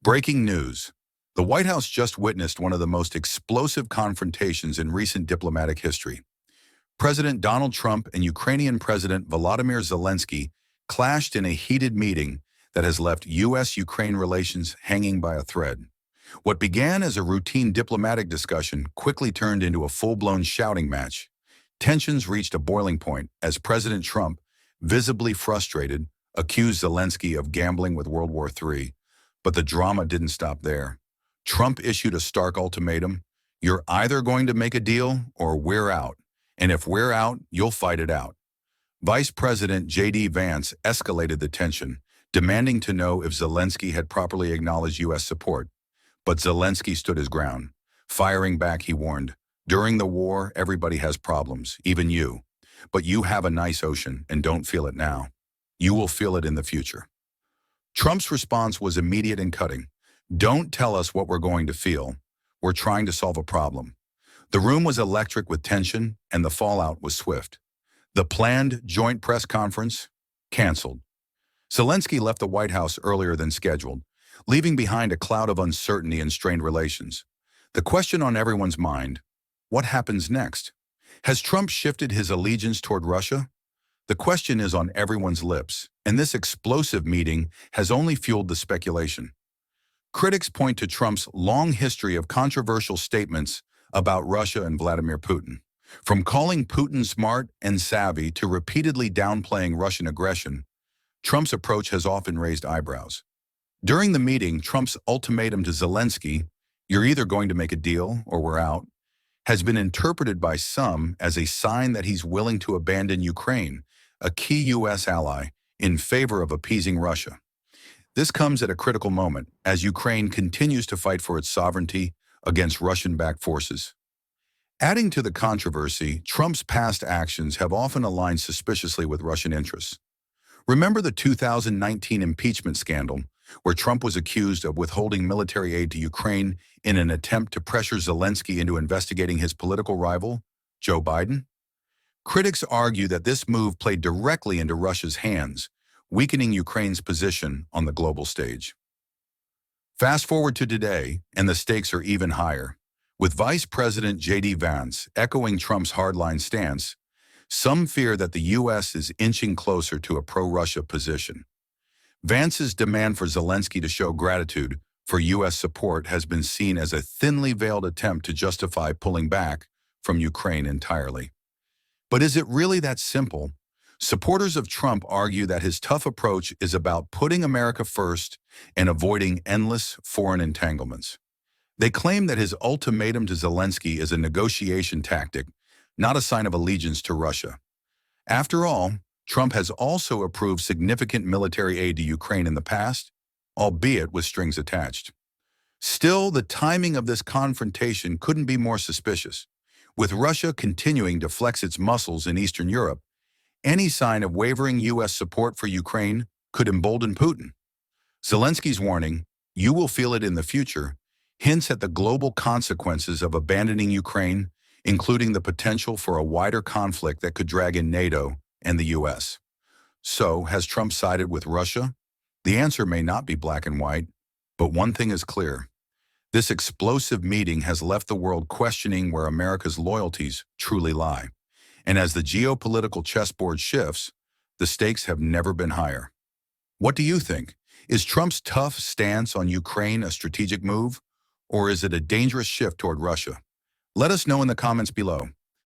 Breaking news. The White House just witnessed one of the most explosive confrontations in recent diplomatic history. President Donald Trump and Ukrainian President Volodymyr Zelensky clashed in a heated meeting that has left U.S. Ukraine relations hanging by a thread. What began as a routine diplomatic discussion quickly turned into a full-blown shouting match. Tensions reached a boiling point as President Trump, visibly frustrated, accused Zelensky of gambling with World War III. But the drama didn't stop there. Trump issued a stark ultimatum: you're either going to make a deal or we're out. And if we're out, you'll fight it out. Vice President J.D. Vance escalated the tension, demanding to know if Zelensky had properly acknowledged U.S. support. But Zelensky stood his ground. Firing back, he warned, "During the war, everybody has problems, even you. But you have a nice ocean and don't feel it now. You will feel it in the future." Trump's response was immediate and cutting. "Don't tell us what we're going to feel. We're trying to solve a problem." The room was electric with tension, and the fallout was swift. The planned joint press conference canceled. Zelensky left the White House earlier than scheduled, leaving behind a cloud of uncertainty and strained relations. The question on everyone's mind: what happens next? Has Trump shifted his allegiance toward Russia? The question is on everyone's lips, and this explosive meeting has only fueled the speculation. Critics point to Trump's long history of controversial statements about Russia and Vladimir Putin. From calling Putin smart and savvy to repeatedly downplaying Russian aggression, Trump's approach has often raised eyebrows. During the meeting, Trump's ultimatum to Zelensky, "You're either going to make a deal or we're out," has been interpreted by some as a sign that he's willing to abandon Ukraine, a key U.S. ally, in favor of appeasing Russia. This comes at a critical moment as Ukraine continues to fight for its sovereignty against Russian-backed forces. Adding to the controversy, Trump's past actions have often aligned suspiciously with Russian interests. Remember the 2019 impeachment scandal, where Trump was accused of withholding military aid to Ukraine in an attempt to pressure Zelensky into investigating his political rival, Joe Biden? Critics argue that this move played directly into Russia's hands, weakening Ukraine's position on the global stage. Fast forward to today, and the stakes are even higher. With Vice President J.D. Vance echoing Trump's hardline stance, some fear that the U.S. is inching closer to a pro-Russia position. Vance's demand for Zelensky to show gratitude for U.S. support has been seen as a thinly veiled attempt to justify pulling back from Ukraine entirely. But is it really that simple? Supporters of Trump argue that his tough approach is about putting America first and avoiding endless foreign entanglements. They claim that his ultimatum to Zelensky is a negotiation tactic, not a sign of allegiance to Russia. After all, Trump has also approved significant military aid to Ukraine in the past, albeit with strings attached. Still, the timing of this confrontation couldn't be more suspicious. With Russia continuing to flex its muscles in Eastern Europe, any sign of wavering U.S. support for Ukraine could embolden Putin. Zelensky's warning, "You will feel it in the future," hints at the global consequences of abandoning Ukraine, including the potential for a wider conflict that could drag in NATO and the U.S. So, has Trump sided with Russia? The answer may not be black and white, but one thing is clear. This explosive meeting has left the world questioning where America's loyalties truly lie. And as the geopolitical chessboard shifts, the stakes have never been higher. What do you think? Is Trump's tough stance on Ukraine a strategic move, or is it a dangerous shift toward Russia? Let us know in the comments below.